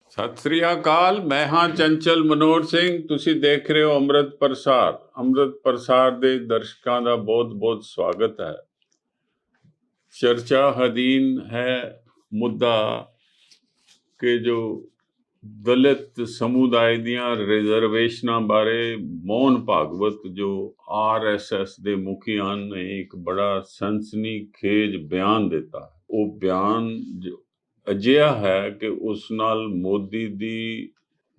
ਸਤਿ ਸ੍ਰੀ ਅਕਾਲ। ਮੈਂ ਹਾਂ ਚੰਚਲ ਮਨੋਹਰ ਸਿੰਘ। ਤੁਸੀਂ ਦੇਖ ਰਹੇ ਹੋ ਅੰਮ੍ਰਿਤ ਪ੍ਰਸਾਰ। ਅੰਮ੍ਰਿਤ ਪ੍ਰਸਾਰ ਦੇ ਦਰਸ਼ਕਾਂ ਦਾ ਬਹੁਤ-ਬਹੁਤ ਸਵਾਗਤ ਹੈ। ਚਰਚਾ ਅਧੀਨ ਹੈ ਮੁੱਦਾ ਕਿ ਜੋ ਦਲਿਤ ਸਮੁਦਾਇ ਦੀਆਂ ਰਿਜ਼ਰਵੇਸ਼ਨਾਂ ਬਾਰੇ ਮੋਹਨ ਭਾਗਵਤ ਜੋ RSS ਦੇ ਮੁਖੀ ਹਨ ਨੇ ਇੱਕ ਬੜਾ ਸਨਸਨੀਖੇਜ ਬਿਆਨ ਦਿੱਤਾ। ਉਹ ਬਿਆਨ ਅਜਿਹਾ ਹੈ ਕਿ ਉਸ ਨਾਲ ਮੋਦੀ ਦੀ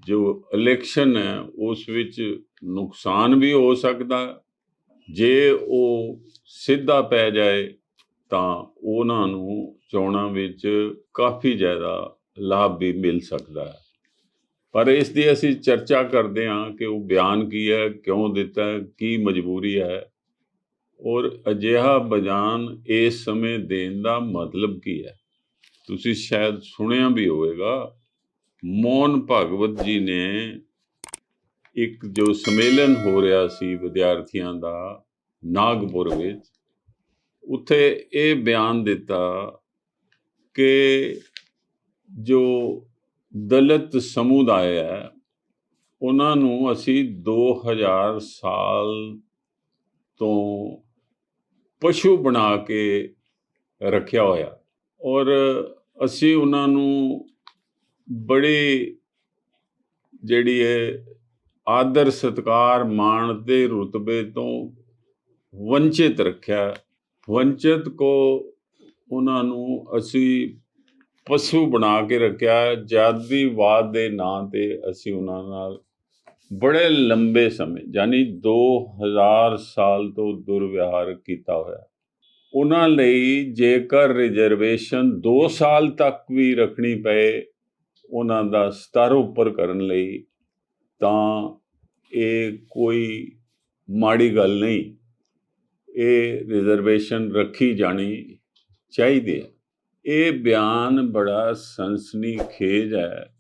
ਜੋ ਇਲੈਕਸ਼ਨ ਹੈ ਉਸ ਵਿੱਚ ਨੁਕਸਾਨ ਵੀ ਹੋ ਸਕਦਾ। ਜੇ ਉਹ ਸਿੱਧਾ ਪੈ ਜਾਏ ਤਾਂ ਉਹਨਾਂ ਨੂੰ ਚੋਣਾਂ ਵਿੱਚ ਕਾਫੀ ਜ਼ਿਆਦਾ ਲਾਭ ਵੀ ਮਿਲ ਸਕਦਾ ਹੈ। ਪਰ ਇਸ ਦੀ ਅਸੀਂ ਚਰਚਾ ਕਰਦੇ ਹਾਂ ਕਿ ਉਹ ਬਿਆਨ ਕੀ ਹੈ, ਕਿਉਂ ਦਿੱਤਾ ਹੈ, ਕੀ ਮਜਬੂਰੀ ਹੈ ਔਰ ਅਜਿਹਾ ਬਿਆਨ ਇਸ ਸਮੇਂ ਦੇਣ ਦਾ ਮਤਲਬ ਕੀ ਹੈ। ਤੁਸੀਂ ਸ਼ਾਇਦ ਸੁਣਿਆ ਵੀ ਹੋਵੇਗਾ, ਮੋਹਨ ਭਾਗਵਤ ਜੀ ਨੇ ਇੱਕ ਜੋ ਸੰਮੇਲਨ ਹੋ ਰਿਹਾ ਸੀ ਵਿਦਿਆਰਥੀਆਂ ਦਾ ਨਾਗਪੁਰ ਵਿੱਚ, ਉੱਥੇ ਇਹ ਬਿਆਨ ਦਿੱਤਾ ਕਿ ਜੋ ਦਲਿਤ ਸਮੁਦਾਇ ਹੈ ਉਹਨਾਂ ਨੂੰ ਅਸੀਂ 2000 ਸਾਲ ਤੋਂ ਪਸ਼ੂ ਬਣਾ ਕੇ ਰੱਖਿਆ ਹੋਇਆ ਔਰ ਅਸੀਂ ਉਹਨਾਂ ਨੂੰ ਬੜੀ ਜਿਹੜੀ ਹੈ ਆਦਰ ਸਤਿਕਾਰ ਮਾਣ ਦੇ ਰੁਤਬੇ ਤੋਂ ਵੰਚਿਤ ਰੱਖਿਆ। ਵੰਚਿਤ ਕੋ ਉਹਨਾਂ ਨੂੰ ਅਸੀਂ ਪਸ਼ੂ ਬਣਾ ਕੇ ਰੱਖਿਆ। ਜਾਤੀਵਾਦ ਦੇ ਨਾਂ ਤੇ ਅਸੀਂ ਉਹਨਾਂ ਨਾਲ ਬੜੇ ਲੰਬੇ ਸਮੇਂ ਯਾਨੀ 2000 ਸਾਲ ਤੋਂ ਦੁਰਵਿਹਾਰ ਕੀਤਾ ਹੋਇਆ। ਉਹਨਾਂ ਲਈ ਜੇਕਰ ਰਿਜ਼ਰਵੇਸ਼ਨ 2 ਸਾਲ ਤੱਕ ਵੀ ਰੱਖਣੀ ਪਏ ਉਹਨਾਂ ਦਾ ਸਤਰ ਉੱਪਰ ਕਰਨ ਲਈ ਤਾਂ ਇਹ ਕੋਈ ਮਾੜੀ ਗੱਲ ਨਹੀਂ। ਇਹ ਰਿਜ਼ਰਵੇਸ਼ਨ ਰੱਖੀ ਜਾਣੀ ਚਾਹੀਦੀ ਹੈ। ਇਹ ਬਿਆਨ ਬੜਾ ਸਨਸਨੀਖੇਜ ਹੈ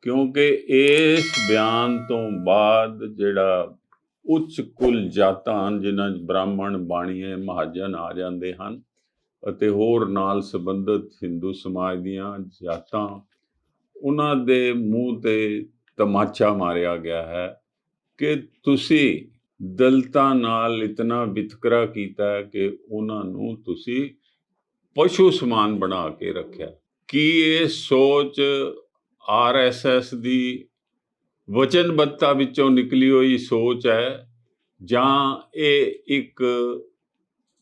ਕਿਉਂਕਿ ਇਸ ਬਿਆਨ ਤੋਂ ਬਾਅਦ ਜਿਹੜਾ ਉੱਚ ਕੁਲ ਜਾਤਾਂ ਹਨ, ਜਿਨ੍ਹਾਂ 'ਚ ਬ੍ਰਾਹਮਣ, ਬਾਣੀਏ, ਮਹਾਜਨ ਆ ਜਾਂਦੇ ਹਨ ਅਤੇ ਹੋਰ ਨਾਲ ਸੰਬੰਧਿਤ ਹਿੰਦੂ ਸਮਾਜ ਦੀਆਂ ਜਾਤਾਂ, ਉਹਨਾਂ ਦੇ ਮੂੰਹ 'ਤੇ ਤਮਾਚਾ ਮਾਰਿਆ ਗਿਆ ਹੈ ਕਿ ਤੁਸੀਂ ਦਲਿਤਾਂ ਨਾਲ ਇਤਨਾ ਵਿਤਕਰਾ ਕੀਤਾ ਕਿ ਉਹਨਾਂ ਨੂੰ ਤੁਸੀਂ ਪਸ਼ੂ ਸਮਾਨ ਬਣਾ ਕੇ ਰੱਖਿਆ। ਕੀ ਇਹ ਸੋਚ RSS ਦੀ ਵਚਨਬੱਧਤਾ ਵਿੱਚੋਂ ਨਿਕਲੀ ਹੋਈ ਸੋਚ ਹੈ ਜਾਂ ਇਹ ਇੱਕ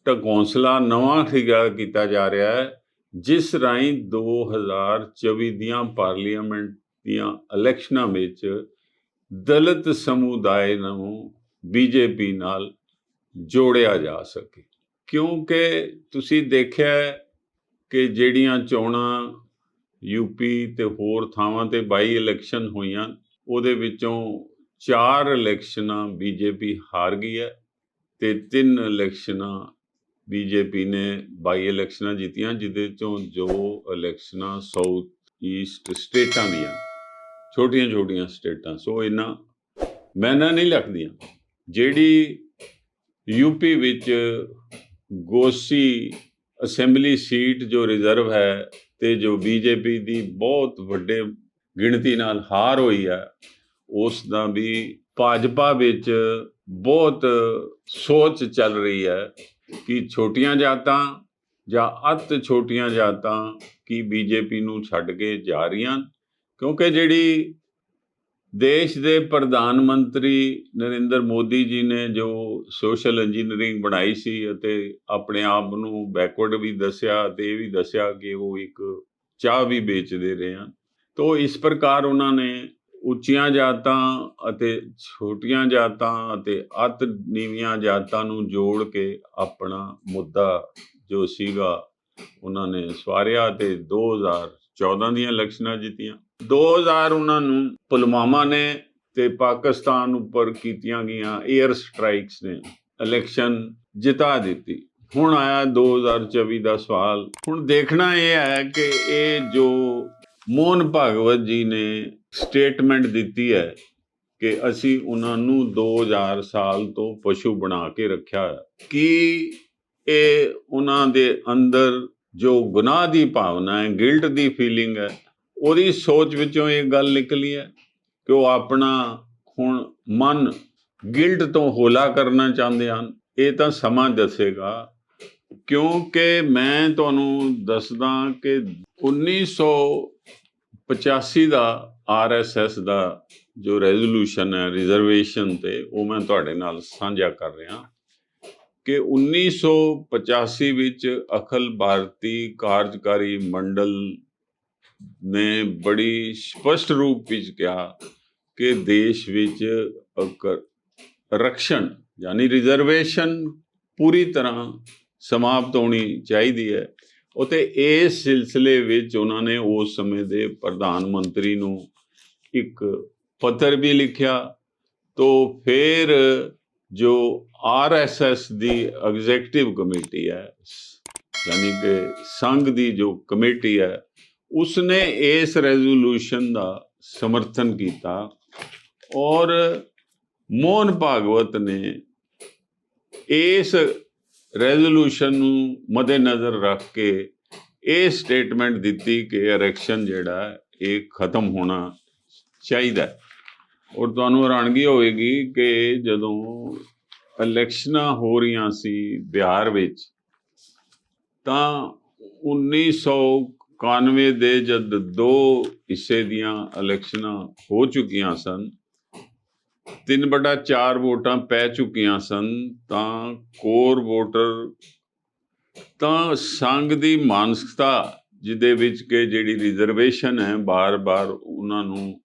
ਢਕੌਂਸਲਾ ਨਵਾਂ ਕੀਤਾ ਜਾ ਰਿਹਾ ਹੈ ਜਿਸ ਰਾਹੀਂ 2024 ਦੀਆਂ ਪਾਰਲੀਮੈਂਟ ਦੀਆਂ ਇਲੈਕਸ਼ਨਾਂ ਵਿੱਚ ਦਲਿਤ ਸਮੁਦਾਇ ਨੂੰ BJP ਨਾਲ ਜੋੜਿਆ ਜਾ ਸਕੇ। ਕਿਉਂਕਿ ਤੁਸੀਂ ਦੇਖਿਆ ਕਿ ਜਿਹੜੀਆਂ ਚੋਣਾਂ UP ਤੇ ਹੋਰ ਥਾਵਾਂ ਤੇ ਬਾਈ ਇਲੈਕਸ਼ਨ ਹੋਈਆਂ, ਉਹਦੇ ਵਿੱਚੋਂ 4 ਇਲੈਕਸ਼ਨਾਂ BJP ਹਾਰ ਗਈ ਹੈ ਤੇ 3 ਇਲੈਕਸ਼ਨਾਂ BJP ਨੇ ਬਾਈ ਇਲੈਕਸ਼ਨਾਂ ਜਿੱਤੀਆਂ, ਜਿਹਦੇ ਚੋਂ ਜੋ ਇਲੈਕਸ਼ਨਾਂ ਸਾਊਥ ਈਸਟ ਸਟੇਟਾਂ ਦੀਆਂ ਛੋਟੀਆਂ ਸਟੇਟਾਂ, ਸੋ ਇਹਨਾਂ ਮੈਨਾਂ ਨਹੀਂ ਲੱਗਦੀਆਂ। ਜਿਹੜੀ UP ਵਿੱਚ ਗੋਸੀ ਅਸੈਂਬਲੀ ਸੀਟ ਜੋ ਰਿਜ਼ਰਵ ਹੈ ਤੇ ਜੋ BJP ਦੀ ਬਹੁਤ ਵੱਡੇ ਗਿਣਤੀ ਨਾਲ ਹਾਰ ਹੋਈ ਹੈ, ਉਸ ਦਾ ਵੀ ਭਾਜਪਾ ਵਿੱਚ ਬਹੁਤ ਸੋਚ ਚੱਲ ਰਹੀ ਹੈ ਕਿ ਛੋਟੀਆਂ ਜਾਤਾਂ ਜਾਂ ਅਤ ਛੋਟੀਆਂ ਜਾਤਾਂ ਕੀ BJP ਨੂੰ ਛੱਡ ਕੇ ਜਾ ਰਹੀਆਂ। ਕਿਉਂਕਿ ਜਿਹੜੀ ਦੇਸ਼ ਦੇ ਪ੍ਰਧਾਨ ਮੰਤਰੀ ਨਰਿੰਦਰ ਮੋਦੀ ਜੀ ਨੇ ਜੋ ਸੋਸ਼ਲ ਇੰਜੀਨੀਅਰਿੰਗ ਬਣਾਈ ਸੀ ਅਤੇ ਆਪਣੇ ਆਪ ਨੂੰ ਬੈਕਵਰਡ ਵੀ ਦੱਸਿਆ ਅਤੇ ਇਹ ਵੀ ਦੱਸਿਆ ਕਿ ਉਹ ਇੱਕ ਚਾਹ ਵੀ ਵੇਚਦੇ ਰਹੇ ਹਨ, ਤਾਂ ਇਸ ਪ੍ਰਕਾਰ ਉਹਨਾਂ ਨੇ ਉੱਚੀਆਂ ਜਾਤਾਂ ਅਤੇ ਛੋਟੀਆਂ ਜਾਤਾਂ ਅਤੇ ਅਤ ਨੀਵੀਆਂ ਜਾਤਾਂ ਨੂੰ ਜੋੜ ਕੇ ਆਪਣਾ ਮੁੱਦਾ ਜੋ ਸੀਗਾ ਉਹਨਾਂ ਨੇ ਸਵਾਰਿਆ ਅਤੇ 2014 ਦੀਆਂ ਇਲੈਕਸ਼ਨਾਂ ਜਿੱਤੀਆਂ। 2000 ਉਹਨਾਂ ਨੂੰ ਪੁਲਵਾਮਾ ਨੇ ਤੇ ਪਾਕਿਸਤਾਨ ਉੱਪਰ ਕੀਤੀਆਂ ਗਈਆਂ 에ਅਰ ਸਟ੍ਰਾਈਕਸ ਨੇ ਇਲੈਕਸ਼ਨ ਜਿਤਾ ਦਿੱਤੀ। ਹੁਣ ਆਇਆ 2024 ਦਾ ਸਵਾਲ। ਹੁਣ ਦੇਖਣਾ ਇਹ ਹੈ ਕਿ ਇਹ ਜੋ ਮੋਹਨ ਭਾਗਵਤ ਜੀ ਨੇ ਸਟੇਟਮੈਂਟ ਦਿੱਤੀ ਹੈ ਕਿ ਅਸੀਂ ਉਹਨਾਂ ਨੂੰ 2000 ਸਾਲ ਤੋਂ ਪਸ਼ੂ ਬਣਾ ਕੇ ਰੱਖਿਆ ਹੈ, ਕੀ ਇਹ ਉਹਨਾਂ ਦੇ ਅੰਦਰ ਜੋ ਗੁਨਾਹ ਦੀ ਭਾਵਨਾ ਹੈ, ਗਿਲਟ ਦੀ ਫੀਲਿੰਗ ਹੈ, ਉਹਦੀ ਸੋਚ ਵਿੱਚੋਂ ਇਹ ਗੱਲ ਨਿਕਲੀ ਹੈ ਕਿ ਉਹ ਆਪਣਾ ਹੁਣ ਮਨ ਗਿਲਟ ਤੋਂ ਹੌਲਾ ਕਰਨਾ ਚਾਹੁੰਦੇ ਹਨ। ਇਹ ਤਾਂ ਸਮਾਂ ਦੱਸੇਗਾ, ਕਿਉਂਕਿ ਮੈਂ ਤੁਹਾਨੂੰ ਦੱਸਦਾ ਕਿ 1985 ਦਾ RSS ਦਾ ਜੋ ਰੈਜ਼ੋਲੂਸ਼ਨ ਹੈ ਰਿਜ਼ਰਵੇਸ਼ਨ ਤੇ, ਉਹ ਮੈਂ ਤੁਹਾਡੇ ਨਾਲ ਸਾਂਝਾ ਕਰ ਰਿਹਾ ਕਿ 1985 ਵਿੱਚ ਅਖਿਲ ਭਾਰਤੀ ਕਾਰਜਕਾਰੀ ਮੰਡਲ ਨੇ ਬੜੀ ਸਪਸ਼ਟ ਰੂਪ ਵਿੱਚ ਕਿਹਾ ਕਿ ਦੇਸ਼ ਵਿੱਚ ਆਰਕਸ਼ਣ ਯਾਨੀ ਰਿਜ਼ਰਵੇਸ਼ਨ ਪੂਰੀ ਤਰ੍ਹਾਂ ਸਮਾਪਤ ਹੋਣੀ ਚਾਹੀਦੀ ਹੈ। ਅਤੇ ਇਸ ਸਿਲਸਿਲੇ ਵਿੱਚ ਉਹਨਾਂ ਨੇ ਉਸ ਸਮੇਂ ਦੇ ਪ੍ਰਧਾਨ ਮੰਤਰੀ ਨੂੰ ਇੱਕ ਪੱਤਰ ਵੀ ਲਿਖਿਆ। ਤੋ ਫਿਰ ਜੋ RSS ਦੀ ਐਗਜ਼ੈਕਟਿਵ ਕਮੇਟੀ ਹੈ, ਯਾਨੀ ਕਿ ਸੰਘ ਦੀ ਜੋ ਕਮੇਟੀ ਹੈ, ਉਸਨੇ ਇਸ ਰੈਜ਼ੋਲੂਸ਼ਨ ਦਾ ਸਮਰਥਨ ਕੀਤਾ ਔਰ ਮੋਹਨ ਭਾਗਵਤ ਨੇ ਇਸ ਰੈਜ਼ੋਲੂਸ਼ਨ ਨੂੰ ਮੱਦੇਨਜ਼ਰ ਰੱਖ ਕੇ ਇਹ ਸਟੇਟਮੈਂਟ ਦਿੱਤੀ ਕਿ ਆਰਕਸ਼ਣ ਜਿਹੜਾ ਇਹ ਖਤਮ ਹੋਣਾ ਚਾਹੀਦਾ। ਔਰ ਤੁਹਾਨੂੰ ਹੈਰਾਨਗੀ ਹੋਵੇਗੀ ਕਿ ਜਦੋਂ ਇਲੈਕਸ਼ਨਾਂ ਹੋ ਰਹੀਆਂ ਸੀ ਬਿਹਾਰ ਵਿੱਚ, ਤਾਂ 1991 ਦੇ ਜਦ 2 ਹਿੱਸੇ ਦੀਆਂ ਇਲੈਕਸ਼ਨਾਂ ਹੋ ਚੁੱਕੀਆਂ ਸਨ, 3/4 ਵੋਟਾਂ ਪੈ ਚੁੱਕੀਆਂ ਸਨ, ਤਾਂ ਕੋਰ ਵੋਟਰ ਤਾਂ ਸੰਘ ਦੀ ਮਾਨਸਿਕਤਾ ਜਿਹਦੇ ਵਿੱਚ ਕਿ ਜਿਹੜੀ ਰਿਜ਼ਰਵੇਸ਼ਨ ਹੈ ਬਾਰ-ਬਾਰ ਉਹਨਾਂ ਨੂੰ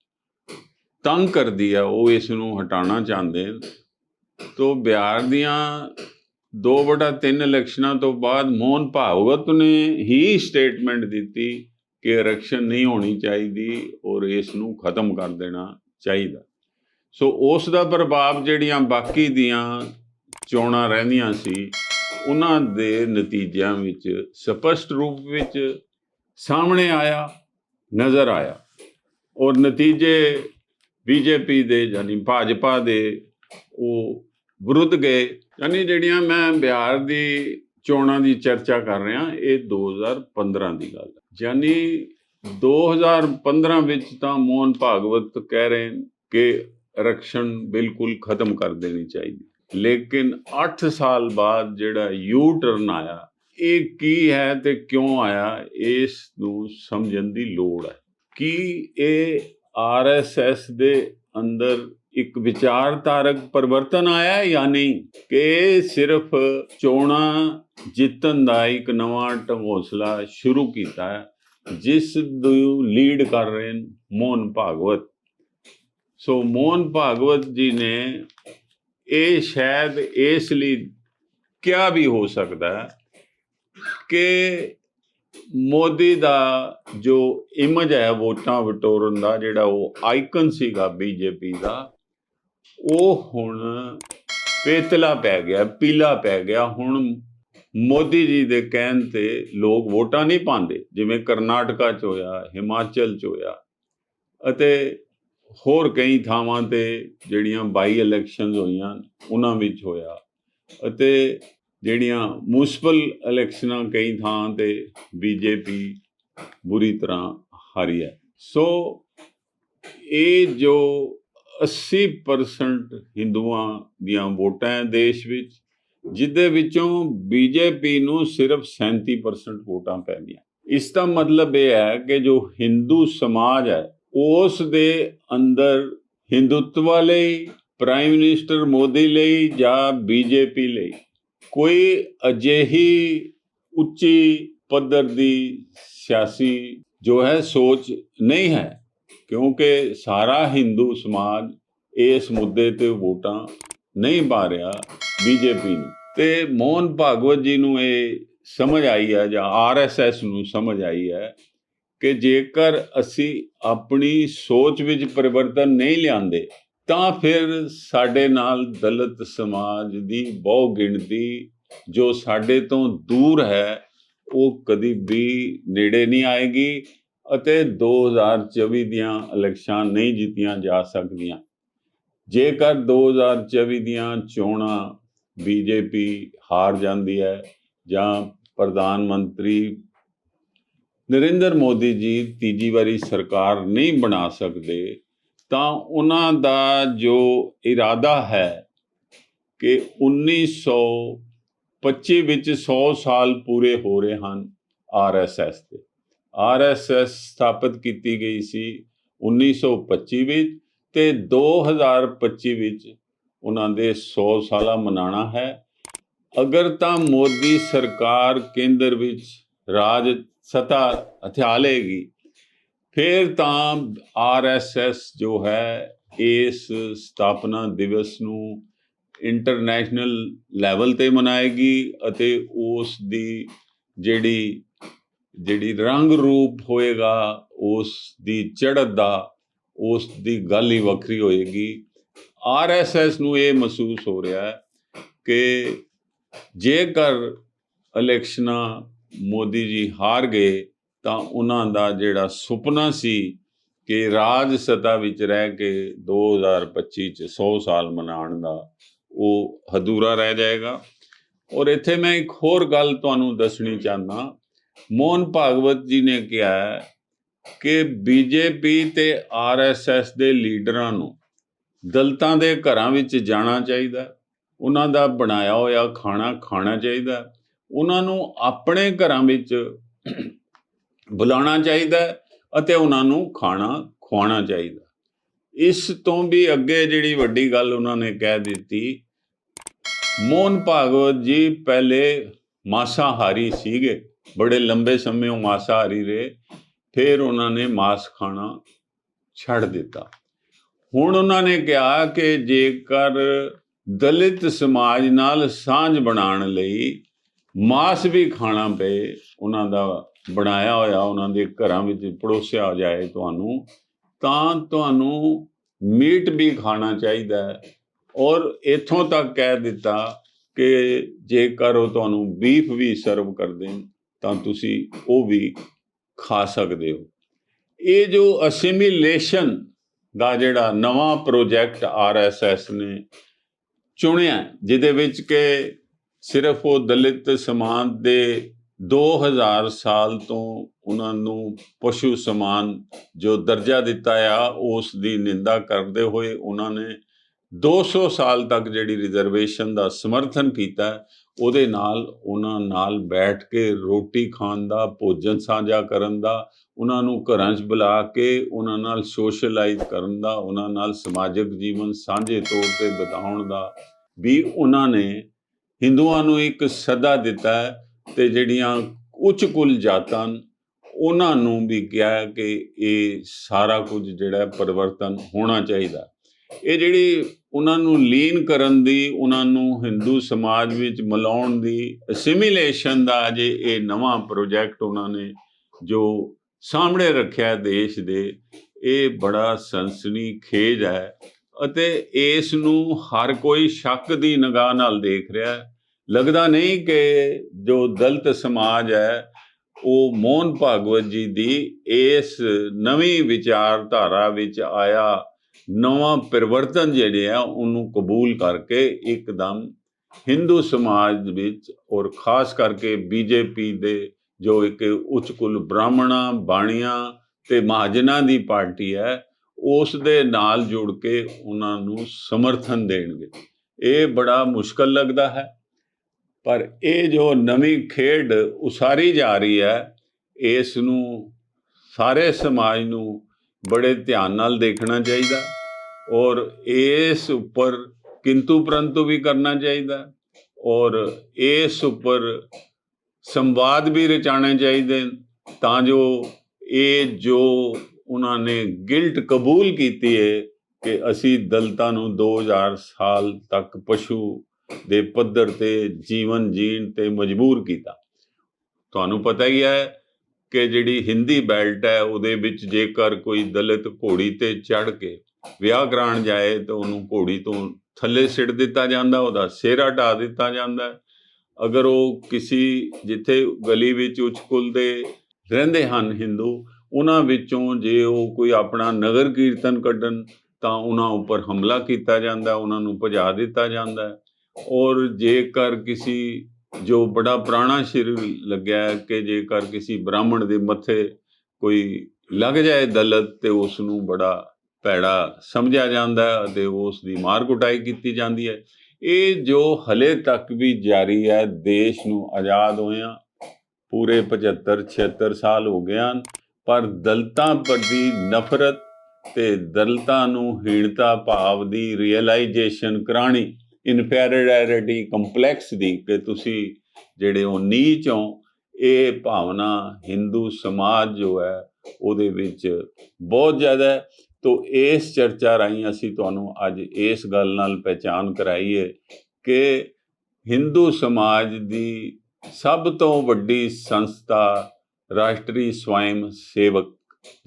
ਤੰਗ ਕਰਦੀ ਹੈ, ਉਹ ਇਸ ਨੂੰ ਹਟਾਉਣਾ ਚਾਹੁੰਦੇ। ਤੋ ਬਿਹਾਰ ਦੀਆਂ 2/3 ਇਲੈਕਸ਼ਨਾਂ ਤੋਂ ਬਾਅਦ ਮੋਹਨ ਭਾਗਵਤ ਨੇ ਹੀ ਸਟੇਟਮੈਂਟ ਦਿੱਤੀ ਕਿ ਆਰਕਸ਼ਣ ਨਹੀਂ ਹੋਣੀ ਚਾਹੀਦੀ ਔਰ ਇਸ ਨੂੰ ਖਤਮ ਕਰ ਦੇਣਾ ਚਾਹੀਦਾ। ਸੋ ਉਸ ਦਾ ਪ੍ਰਭਾਵ ਜਿਹੜੀਆਂ ਬਾਕੀ ਦੀਆਂ ਚੋਣਾਂ ਰਹਿੰਦੀਆਂ ਸੀ ਉਹਨਾਂ ਦੇ ਨਤੀਜਿਆਂ ਵਿੱਚ ਸਪਸ਼ਟ ਰੂਪ ਵਿੱਚ ਸਾਹਮਣੇ ਆਇਆ, ਨਜ਼ਰ ਆਇਆ। ਔਰ ਨਤੀਜੇ BJP ਦੇ ਯਾਨੀ ਭਾਜਪਾ ਦੇ ਉਹ ਵਿਰੁੱਧ ਗਏ। ਯਾਨੀ ਜਿਹੜੀਆਂ ਮੈਂ ਬਿਹਾਰ ਦੀ ਚੋਣਾਂ ਦੀ ਚਰਚਾ ਕਰ ਰਿਹਾ, ਇਹ 2015 ਦੀ ਗੱਲ ਹੈ। ਯਾਨੀ 2015 ਵਿੱਚ ਤਾਂ ਮੋਹਨ ਭਾਗਵਤ ਕਹਿ ਰਹੇ ਕਿ ਆਰਕਸ਼ਣ ਬਿਲਕੁਲ ਖਤਮ ਕਰ ਦੇਣੀ ਚਾਹੀਦੀ, ਲੇਕਿਨ 8 ਸਾਲ ਬਾਅਦ ਜਿਹੜਾ ਯੂ ਟਰਨ ਆਇਆ, ਇਹ ਕੀ ਹੈ ਤੇ ਕਿਉਂ ਆਇਆ, ਇਸ ਨੂੰ ਸਮਝਣ ਦੀ ਲੋੜ ਹੈ। ਕਿ ਇਹ RSS ਦੇ ਅੰਦਰ ਇੱਕ ਵਿਚਾਰਧਾਰਕ ਪਰਿਵਰਤਨ ਆਇਆ ਜਾਂ ਨਹੀਂ, ਕਿ ਸਿਰਫ ਚੋਣਾਂ ਜਿੱਤਣ ਦਾ ਇੱਕ ਨਵਾਂ ਢੰਗੋਸਲਾ ਸ਼ੁਰੂ ਕੀਤਾ ਹੈ, ਜਿਸ ਨੂੰ ਲੀਡ ਕਰ ਰਹੇ ਮੋਹਨ ਭਾਗਵਤ। ਸੋ ਮੋਹਨ ਭਾਗਵਤ ਜੀ ਨੇ ਇਹ ਸ਼ਾਇਦ ਇਸ ਲਈ ਕਿਹਾ ਵੀ ਹੋ ਸਕਦਾ ਹੈ ਕਿ ਮੋਦੀ ਦਾ ਜੋ ਇਮੇਜ ਹੈ ਵੋਟਾਂ ਵਟੋਰਨ ਦਾ, ਜਿਹੜਾ ਉਹ ਆਈਕਨ ਸੀਗਾ BJP ਦਾ, ਉਹ ਹੁਣ ਪੇਤਲਾ ਪੈ ਗਿਆ, ਪੀਲਾ ਪੈ ਗਿਆ। ਹੁਣ ਮੋਦੀ ਜੀ ਦੇ ਕਹਿਣ ਤੇ ਲੋਕ ਵੋਟਾਂ ਨਹੀਂ ਪਾਉਂਦੇ, ਜਿਵੇਂ ਕਰਨਾਟਕਾ 'ਚ ਹੋਇਆ, ਹਿਮਾਚਲ 'ਚ ਹੋਇਆ ਅਤੇ ਹੋਰ ਕਈ ਥਾਵਾਂ 'ਤੇ ਜਿਹੜੀਆਂ ਬਾਈ ਇਲੈਕਸ਼ਨਸ ਹੋਈਆਂ ਉਹਨਾਂ ਵਿੱਚ ਹੋਇਆ, ਅਤੇ ਜਿਹੜੀਆਂ ਮਿਊਨਿਸਪਲ ਇਲੈਕਸ਼ਨਾਂ ਕਈ ਥਾਂ 'ਤੇ BJP ਬੁਰੀ ਤਰ੍ਹਾਂ ਹਾਰੀ ਹੈ। ਸੋ ਇਹ ਜੋ 80% ਹਿੰਦੂਆਂ ਦੀਆਂ ਵੋਟਾਂ ਹੈ ਦੇਸ਼ ਵਿੱਚ, ਜਿਹਦੇ ਵਿੱਚੋਂ BJP ਨੂੰ ਸਿਰਫ 37% ਵੋਟਾਂ ਪੈਂਦੀਆਂ। ਇਸ ਦਾ ਮਤਲਬ ਇਹ ਹੈ ਕਿ ਜੋ ਹਿੰਦੂ ਸਮਾਜ ਹੈ ਉਸ ਦੇ ਅੰਦਰ ਹਿੰਦੂਤਵ ਲਈ, ਪ੍ਰਾਈਮ ਮਿਨਿਸਟਰ ਮੋਦੀ ਲਈ ਜਾਂ BJP ਲਈ ਕੋਈ ਅਜਿਹੀ ਉੱਚੀ ਪੱਧਰ ਦੀ ਸਿਆਸੀ ਜੋ ਹੈ ਸੋਚ ਨਹੀਂ ਹੈ, ਕਿਉਂਕਿ ਸਾਰਾ ਹਿੰਦੂ ਸਮਾਜ ਇਸ ਮੁੱਦੇ ਤੇ ਵੋਟਾਂ ਨਹੀਂ ਪਾ ਰਿਹਾ BJP ਨੂੰ। ਤੇ ਮੋਹਨ ਭਾਗਵਤ ਜੀ ਨੂੰ ਇਹ ਸਮਝ ਆਈ ਹੈ ਜਾਂ RSS ਨੂੰ ਸਮਝ ਆਈ ਹੈ ਕਿ ਜੇਕਰ ਅਸੀਂ ਆਪਣੀ ਸੋਚ ਵਿੱਚ ਪਰਿਵਰਤਨ ਨਹੀਂ ਲਿਆਂਦੇ ਤਾਂ ਫਿਰ ਸਾਡੇ ਨਾਲ ਦਲਿਤ ਸਮਾਜ ਦੀ ਬਹੁ ਗਿਣਤੀ ਜੋ ਸਾਡੇ ਤੋਂ ਦੂਰ ਹੈ ਉਹ ਕਦੀ ਵੀ ਨੇੜੇ ਨਹੀਂ ਆਏਗੀ ਅਤੇ 2024 ਦੀਆਂ ਇਲੈਕਸ਼ਨਾਂ ਨਹੀਂ ਜਿੱਤੀਆਂ ਜਾ ਸਕਦੀਆਂ। ਜੇਕਰ 2024 ਦੀਆਂ ਚੋਣਾਂ BJP ਹਾਰ ਜਾਂਦੀ ਹੈ ਜਾਂ ਪ੍ਰਧਾਨ ਮੰਤਰੀ ਨਰਿੰਦਰ ਮੋਦੀ ਜੀ ਤੀਜੀ ਵਾਰੀ ਸਰਕਾਰ ਨਹੀਂ ਬਣਾ ਸਕਦੇ ਤਾਂ ਉਹਨਾਂ ਦਾ ਜੋ ਇਰਾਦਾ ਹੈ ਕਿ 1925 ਵਿੱਚ 100 ਸਾਲ ਪੂਰੇ ਹੋ ਰਹੇ ਹਨ ਆਰਐਸਐਸ ਦੇ। ਆਰਐਸਐਸ ਸਥਾਪਿਤ ਕੀਤੀ ਗਈ ਸੀ 1925 ਵਿੱਚ ਤੇ 2025 ਵਿੱਚ ਉਹਨਾਂ ਦੇ 100 ਸਾਲਾ ਮਨਾਉਣਾ ਹੈ। ਅਗਰ ਤਾਂ ਮੋਦੀ ਸਰਕਾਰ ਕੇਂਦਰ ਵਿੱਚ ਰਾਜ ਸੱਤਾ ਹਥਿਆ ਲਏਗੀ ਫਿਰ ਤਾਂ ਆਰਐਸਐਸ ਜੋ ਹੈ ਇਸ ਸਥਾਪਨਾ ਦਿਵਸ ਨੂੰ ਇੰਟਰਨੈਸ਼ਨਲ ਲੈਵਲ ਤੇ ਮਨਾਏਗੀ ਅਤੇ ਉਸ ਦੀ ਜਿਹੜੀ ਰੰਗ ਰੂਪ ਹੋਏਗਾ ਉਸ ਦੀ ਚੜ੍ਹਤ ਦਾ ਉਸ ਦੀ ਗੱਲ ਹੀ ਵੱਖਰੀ ਹੋਏਗੀ। ਆਰਐਸਐਸ ਨੂੰ ਇਹ ਮਹਿਸੂਸ ਹੋ ਰਿਹਾ ਹੈ ਕਿ ਜੇਕਰ ਇਲੈਕਸ਼ਨਾਂ ਮੋਦੀ ਜੀ ਹਾਰ ਗਏ ਤਾਂ ਉਹਨਾਂ ਦਾ ਜਿਹੜਾ ਸੁਪਨਾ ਸੀ ਕਿ ਰਾਜ ਸੱਤਾ ਵਿੱਚ ਰਹਿ ਕੇ 2025 'ਚ 100 ਸਾਲ ਮਨਾਉਣ ਦਾ ਉਹ ਅਧੂਰਾ ਰਹਿ ਜਾਏਗਾ। ਔਰ ਇੱਥੇ ਮੈਂ ਇੱਕ ਹੋਰ ਗੱਲ ਤੁਹਾਨੂੰ ਦੱਸਣੀ ਚਾਹੁੰਦਾ। ਮੋਹਨ ਭਾਗਵਤ ਜੀ ਨੇ ਕਿਹਾ ਕਿ ਬੀਜੇਪੀ ਤੇ ਆਰਐਸਐਸ ਦੇ ਲੀਡਰਾਂ ਨੂੰ ਦਲਿਤਾਂ ਦੇ ਘਰਾਂ ਵਿੱਚ ਜਾਣਾ ਚਾਹੀਦਾ, ਉਹਨਾਂ ਦਾ ਬਣਾਇਆ ਹੋਇਆ ਖਾਣਾ ਖਾਣਾ ਚਾਹੀਦਾ, ਉਹਨਾਂ ਨੂੰ ਆਪਣੇ ਘਰਾਂ ਵਿੱਚ ਬੁਲਾਉਣਾ ਚਾਹੀਦਾ ਅਤੇ ਉਹਨਾਂ ਨੂੰ ਖਾਣਾ ਖਵਾਉਣਾ ਚਾਹੀਦਾ। ਇਸ ਤੋਂ ਵੀ ਅੱਗੇ ਜਿਹੜੀ ਵੱਡੀ ਗੱਲ ਉਹਨਾਂ ਨੇ ਕਹਿ ਦਿੱਤੀ, ਮੋਹਨ ਭਾਗਵਤ ਜੀ ਪਹਿਲੇ ਮਾਸਾਹਾਰੀ ਸੀਗੇ, ਬੜੇ ਲੰਬੇ ਸਮੇਂ ਉਹ ਮਾਸਾਹਾਰੀ ਰਹੇ, ਫਿਰ ਉਹਨਾਂ ਨੇ ਮਾਸ ਖਾਣਾ ਛੱਡ ਦਿੱਤਾ। ਹੁਣ ਉਹਨਾਂ ਨੇ ਕਿਹਾ ਕਿ ਜੇਕਰ ਦਲਿਤ ਸਮਾਜ ਨਾਲ ਸਾਂਝ ਬਣਾਉਣ ਲਈ ਮਾਸ ਵੀ ਖਾਣਾ ਪਏ, ਉਹਨਾਂ ਦਾ ਬਣਾਇਆ ਹੋਇਆ ਉਹਨਾਂ ਦੇ ਘਰਾਂ ਵਿੱਚ ਪਰੋਸਿਆ ਜਾਏ ਤੁਹਾਨੂੰ, ਤਾਂ ਤੁਹਾਨੂੰ ਮੀਟ ਵੀ ਖਾਣਾ ਚਾਹੀਦਾ ਹੈ। ਔਰ ਇੱਥੋਂ ਤੱਕ ਕਹਿ ਦਿੱਤਾ ਕਿ ਜੇਕਰ ਉਹ ਤੁਹਾਨੂੰ ਬੀਫ ਵੀ ਸਰਵ ਕਰ ਦੇਣ ਤਾਂ ਤੁਸੀਂ ਉਹ ਵੀ ਖਾ ਸਕਦੇ ਹੋ। ਇਹ ਜੋ ਅਸਿਮੀਲੇਸ਼ਨ ਦਾ ਜਿਹੜਾ ਨਵਾਂ ਪ੍ਰੋਜੈਕਟ ਆਰਐਸਐਸ ਨੇ ਚੁਣਿਆ, ਜਿਹਦੇ ਵਿੱਚ ਕਿ ਸਿਰਫ ਉਹ ਦਲਿਤ ਸਮਾਜ ਦੇ 2000 ਸਾਲ ਤੋਂ ਉਹਨਾਂ ਨੂੰ ਪਸ਼ੂ ਸਮਾਨ ਜੋ ਦਰਜਾ ਦਿੱਤਾ ਆ ਉਸ ਦੀ ਨਿੰਦਾ ਕਰਦੇ ਹੋਏ ਉਹਨਾਂ ਨੇ 200 ਸਾਲ ਤੱਕ ਜਿਹੜੀ ਰਿਜ਼ਰਵੇਸ਼ਨ ਦਾ ਸਮਰਥਨ ਕੀਤਾ, ਉਹਦੇ ਨਾਲ ਉਹਨਾਂ ਨਾਲ ਬੈਠ ਕੇ ਰੋਟੀ ਖਾਣ ਦਾ, ਭੋਜਨ ਸਾਂਝਾ ਕਰਨ ਦਾ, ਉਹਨਾਂ ਨੂੰ ਘਰਾਂ 'ਚ ਬੁਲਾ ਕੇ ਉਹਨਾਂ ਨਾਲ ਸੋਸ਼ਲਾਈਜ਼ ਕਰਨ ਦਾ, ਉਹਨਾਂ ਨਾਲ ਸਮਾਜਿਕ ਜੀਵਨ ਸਾਂਝੇ ਤੌਰ 'ਤੇ ਬਿਤਾਉਣ ਦਾ ਵੀ ਉਹਨਾਂ ਨੇ ਹਿੰਦੂਆਂ ਨੂੰ ਇੱਕ ਸੱਦਾ ਦਿੱਤਾ ਹੈ। ਤੇ ਜਿਹੜੀਆਂ ਉੱਚ ਕੁਲ ਜਾਤਾਂ ਉਹਨਾਂ ਨੂੰ ਵੀ ਕਿਹਾ ਕਿ ਇਹ ਸਾਰਾ ਕੁਝ ਜਿਹੜਾ ਪਰਿਵਰਤਨ ਹੋਣਾ ਚਾਹੀਦਾ। ਇਹ ਜਿਹੜੀ ਉਹਨਾਂ ਨੂੰ ਲੀਨ ਕਰਨ ਦੀ, ਉਹਨਾਂ ਨੂੰ ਹਿੰਦੂ ਸਮਾਜ ਵਿੱਚ ਮਿਲਾਉਣ ਦੀ, ਅਸਿਮੀਲੇਸ਼ਨ ਦਾ ਜੇ ਇਹ ਨਵਾਂ ਪ੍ਰੋਜੈਕਟ ਉਹਨਾਂ ਨੇ ਜੋ ਸਾਹਮਣੇ ਰੱਖਿਆ ਦੇਸ਼ ਦੇ, ਇਹ ਬੜਾ ਸਨਸਨੀਖੇਜ਼ ਹੈ ਅਤੇ ਇਸ ਨੂੰ ਹਰ ਕੋਈ ਸ਼ੱਕ ਦੀ ਨਿਗਾਹ ਨਾਲ ਦੇਖ ਰਿਹਾ। ਲੱਗਦਾ ਨਹੀਂ ਕਿ ਜੋ ਦਲਿਤ ਸਮਾਜ ਹੈ ਉਹ ਮੋਹਨ ਭਾਗਵਤ ਜੀ ਦੀ ਇਸ ਨਵੀਂ ਵਿਚਾਰਧਾਰਾ ਵਿੱਚ ਆਇਆ ਨਵਾਂ ਪਰਿਵਰਤਨ ਜਿਹੜੇ ਆ ਉਹਨੂੰ ਕਬੂਲ ਕਰਕੇ ਇੱਕਦਮ ਹਿੰਦੂ ਸਮਾਜ ਵਿੱਚ ਔਰ ਖਾਸ ਕਰਕੇ ਬੀਜੇਪੀ ਦੇ ਜੋ ਇੱਕ ਉੱਚ ਕੁਲ ਬ੍ਰਾਹਮਣਾਂ, ਬਾਣੀਆਂ ਤੇ ਮਹਾਜਨਾਂ ਦੀ ਪਾਰਟੀ ਹੈ, ਉਸ ਦੇ ਨਾਲ ਜੁੜ ਕੇ ਉਹਨਾਂ ਨੂੰ ਸਮਰਥਨ ਦੇਣਗੇ। ਇਹ ਬੜਾ ਮੁਸ਼ਕਲ ਲੱਗਦਾ ਹੈ, ਪਰ ਇਹ ਜੋ ਨਵੀਂ ਖੇਡ ਉਸਾਰੀ ਜਾ ਰਹੀ ਹੈ, ਇਸ ਨੂੰ ਸਾਰੇ ਸਮਾਜ ਨੂੰ ਬੜੇ ਧਿਆਨ ਨਾਲ ਦੇਖਣਾ ਚਾਹੀਦਾ ਔਰ ਇਸ ਉੱਪਰ ਕਿੰਤੂ ਪ੍ਰੰਤੂ ਵੀ ਕਰਨਾ ਚਾਹੀਦਾ ਔਰ ਇਸ ਉੱਪਰ ਸੰਵਾਦ ਵੀ ਰਚਾਉਣੇ ਚਾਹੀਦੇ ਤਾਂ ਜੋ ਇਹ ਜੋ ਉਹਨਾਂ ਨੇ ਗਿਲਟ ਕਬੂਲ ਕੀਤੀ ਹੈ ਕਿ ਅਸੀਂ ਦਲਿਤਾਂ ਨੂੰ 2000 ਸਾਲ ਤੱਕ ਪਸ਼ੂ ਦੇ ਪੱਧਰ ਤੇ ਜੀਵਨ ਜੀਣ ਤੇ ਮਜਬੂਰ ਕੀਤਾ। ਤੁਹਾਨੂੰ ਪਤਾ ਹੀ ਹੈ ਕਿ ਜਿਹੜੀ ਹਿੰਦੀ ਬੈਲਟ ਹੈ ਉਹਦੇ ਵਿੱਚ ਜੇਕਰ ਕੋਈ ਦਲਿਤ ਘੋੜੀ ਤੇ ਚੜ੍ਹ ਕੇ ਵਿਆਹ ਕਰਾਉਣ ਜਾਏ ਤਾਂ ਉਹਨੂੰ ਘੋੜੀ ਤੋਂ ਥੱਲੇ ਸਿੱਟ ਦਿੱਤਾ ਜਾਂਦਾ, ਉਹਦਾ ਸਿਰ ਹਟਾ ਦਿੱਤਾ ਜਾਂਦਾ। ਅਗਰ ਉਹ ਕਿਸੇ ਜਿੱਥੇ ਗਲੀ ਵਿੱਚ ਉੱਚ ਕੁਲ ਦੇ ਰਹਿੰਦੇ ਹਨ ਹਿੰਦੂ, ਉਹਨਾਂ ਵਿੱਚੋਂ ਜੇ ਉਹ ਕੋਈ ਆਪਣਾ ਨਗਰ ਕੀਰਤਨ ਕੱਢਣ ਤਾਂ ਉਹਨਾਂ ਉੱਪਰ ਹਮਲਾ ਕੀਤਾ ਜਾਂਦਾ, ਉਹਨਾਂ ਨੂੰ ਭਜਾ ਦਿੱਤਾ ਜਾਂਦਾ। ਔਰ ਜੇਕਰ ਕਿਸੇ ਜੋ ਬੜਾ ਪੁਰਾਣਾ ਸ਼ਿਰ ਲੱਗਿਆ ਹੈ ਕਿ ਜੇਕਰ ਕਿਸੇ ਬ੍ਰਾਹਮਣ ਦੇ ਮੱਥੇ ਕੋਈ ਲੱਗ ਜਾਏ ਦਲਿਤ ਤੇ ਉਸ ਨੂੰ ਬੜਾ ਭੈੜਾ ਸਮਝਿਆ ਜਾਂਦਾ ਹੈ ਅਤੇ ਉਸ ਦੀ ਮਾਰ ਕੁਟਾਈ ਕੀਤੀ ਜਾਂਦੀ ਹੈ। ਇਹ ਜੋ ਹਲੇ ਤੱਕ ਵੀ ਜਾਰੀ ਹੈ। ਦੇਸ਼ ਨੂੰ ਆਜ਼ਾਦ ਹੋਇਆਂ ਪੂਰੇ 75-76 ਸਾਲ ਹੋ ਗਏ ਹਨ, ਪਰ ਦਲਿਤਾਂ ਪ੍ਰਤੀ ਨਫ਼ਰਤ ਤੇ ਦਲਿਤਾਂ ਨੂੰ ਹੀਣਤਾ ਭਾਵ ਦੀ ਰੀਅਲਾਈਜੇਸ਼ਨ ਕਰਾਣੀ, ਇਨਫੈਰੀਅਰਿਟੀ ਕੰਪਲੈਕਸ ਦੀ ਕਿ ਤੁਸੀਂ ਜਿਹੜੇ ਉਹ ਨੀਚ ਹੋ, ਇਹ ਭਾਵਨਾ ਹਿੰਦੂ ਸਮਾਜ ਜੋ ਹੈ ਉਹਦੇ ਵਿੱਚ ਬਹੁਤ ਜ਼ਿਆਦਾ ਹੈ। ਤੋ ਇਸ ਚਰਚਾ ਰਾਹੀਂ ਅਸੀਂ ਤੁਹਾਨੂੰ ਅੱਜ ਇਸ ਗੱਲ ਨਾਲ ਪਹਿਚਾਨ ਕਰਾਈਏ ਕਿ ਹਿੰਦੂ ਸਮਾਜ ਦੀ ਸਭ ਤੋਂ ਵੱਡੀ ਸੰਸਥਾ ਰਾਸ਼ਟਰੀ ਸਵੈਮ ਸੇਵਕ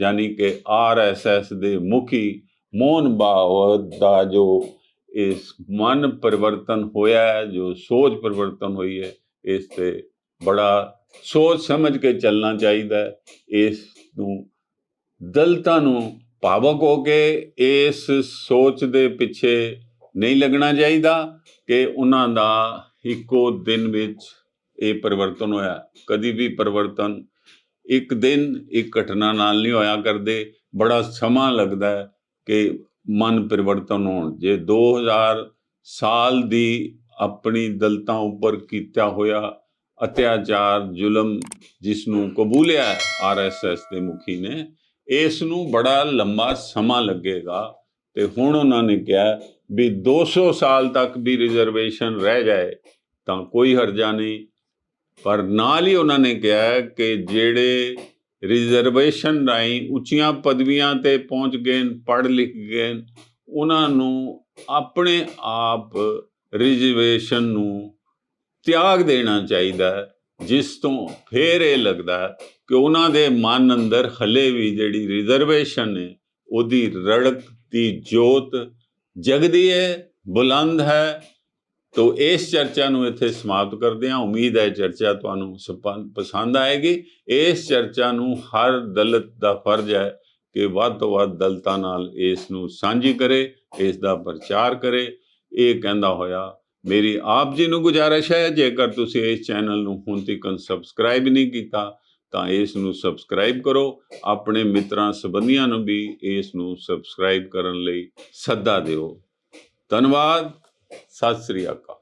ਯਾਨੀ ਕਿ RSS ਦੇ ਮੁਖੀ ਮੋਹਨ ਭਾਗਵਤ ਦਾ ਜੋ ਇਸ ਮਨ ਪਰਿਵਰਤਨ ਹੋਇਆ ਹੈ, ਜੋ ਸੋਚ ਪਰਿਵਰਤਨ ਹੋਈ ਹੈ, ਇਸ ਤੇ ਬੜਾ ਸੋਚ ਸਮਝ ਕੇ ਚੱਲਣਾ ਚਾਹੀਦਾ ਹੈ। ਇਸ ਨੂੰ ਦਲਿਤਾਂ ਨੂੰ ਭਾਵਕ ਹੋ ਕੇ ਇਸ ਸੋਚ ਦੇ ਪਿੱਛੇ ਨਹੀਂ ਲੱਗਣਾ ਚਾਹੀਦਾ ਕਿ ਉਹਨਾਂ ਦਾ ਇੱਕੋ ਦਿਨ ਵਿੱਚ ਇਹ ਪਰਿਵਰਤਨ ਹੋਇਆ। ਕਦੀ ਵੀ ਪਰਿਵਰਤਨ ਇੱਕ ਦਿਨ ਇੱਕ ਘਟਨਾ ਨਾਲ ਨਹੀਂ ਹੋਇਆ ਕਰਦੇ, ਬੜਾ ਸਮਾਂ ਲੱਗਦਾ ਹੈ ਕਿ ਮਨ ਪਰਿਵਰਤਨ ਹੋਣ। ਜੇ 2000 ਸਾਲ ਦੀ ਆਪਣੀ ਦਲਿਤਾਂ ਉੱਪਰ ਕੀਤਾ ਹੋਇਆ ਅਤਿਆਚਾਰ ਜ਼ੁਲਮ ਜਿਸ ਨੂੰ ਕਬੂਲਿਆ RSS ਦੇ ਮੁਖੀ ਨੇ, ਇਸ ਨੂੰ ਬੜਾ ਲੰਮਾ ਸਮਾਂ ਲੱਗੇਗਾ। ਤੇ ਹੁਣ ਉਹਨਾਂ ਨੇ ਕਿਹਾ ਵੀ 200 ਸਾਲ ਤੱਕ ਵੀ ਰਿਜ਼ਰਵੇਸ਼ਨ ਰਹਿ ਜਾਏ ਤਾਂ ਕੋਈ ਹਰਜਾ ਨਹੀਂ, ਪਰ ਨਾਲ ਹੀ ਉਹਨਾਂ ਨੇ ਕਿਹਾ ਕਿ ਜਿਹੜੇ ਰਿਜ਼ਰਵੇਸ਼ਨ ਰਾਹੀਂ ਉੱਚੀਆਂ ਪਦਵੀਆਂ ਤੇ ਪਹੁੰਚ ਗਏ, ਪੜ੍ਹ ਲਿਖ ਗਏ, ਉਹਨਾਂ ਨੂੰ ਆਪਣੇ ਆਪ ਰਿਜ਼ਰਵੇਸ਼ਨ ਨੂੰ ਤਿਆਗ ਦੇਣਾ ਚਾਹੀਦਾ ਹੈ, ਜਿਸ ਤੋਂ ਫਿਰ ਇਹ ਲੱਗਦਾ ਕਿ ਉਹਨਾਂ ਦੇ ਮਨ ਅੰਦਰ ਹਲੇ ਵੀ ਜਿਹੜੀ ਰਿਜ਼ਰਵੇਸ਼ਨ ਹੈ ਉਹਦੀ ਰੜਕ ਦੀ ਜੋਤ ਜਗਦੀ ਹੈ, ਬੁਲੰਦ ਹੈ। ਤੋ ਇਸ ਚਰਚਾ ਨੂੰ ਇੱਥੇ ਸਮਾਪਤ ਕਰਦੇ ਹਾਂ। ਉਮੀਦ ਹੈ ਚਰਚਾ ਤੁਹਾਨੂੰ ਪਸੰਦ ਆਏਗੀ। ਇਸ ਚਰਚਾ ਨੂੰ ਹਰ ਦਲਿਤ ਦਾ ਫਰਜ਼ ਹੈ ਕਿ ਵੱਧ ਤੋਂ ਵੱਧ ਦਲਿਤਾਂ ਨਾਲ ਇਸ ਨੂੰ ਸਾਂਝੀ ਕਰੇ, ਇਸ ਦਾ ਪ੍ਰਚਾਰ ਕਰੇ। ਇਹ ਕਹਿੰਦਾ ਹੋਇਆ ਮੇਰੀ ਆਪ ਜੀ ਨੂੰ ਗੁਜ਼ਾਰਿਸ਼ ਹੈ, ਜੇਕਰ ਤੁਸੀਂ ਇਸ ਚੈਨਲ ਨੂੰ ਹੁਣ ਤੱਕ ਸਬਸਕ੍ਰਾਈਬ ਨਹੀਂ ਕੀਤਾ ਤਾਂ ਇਸ ਨੂੰ ਸਬਸਕ੍ਰਾਈਬ ਕਰੋ। ਆਪਣੇ ਮਿੱਤਰਾਂ ਸੰਬੰਧੀਆਂ ਨੂੰ ਵੀ ਇਸ ਨੂੰ ਸਬਸਕ੍ਰਾਈਬ ਕਰਨ ਲਈ ਸੱਦਾ ਦਿਓ। ਧੰਨਵਾਦ। ਸਤਿ ਸ੍ਰੀ ਅਕਾਲ।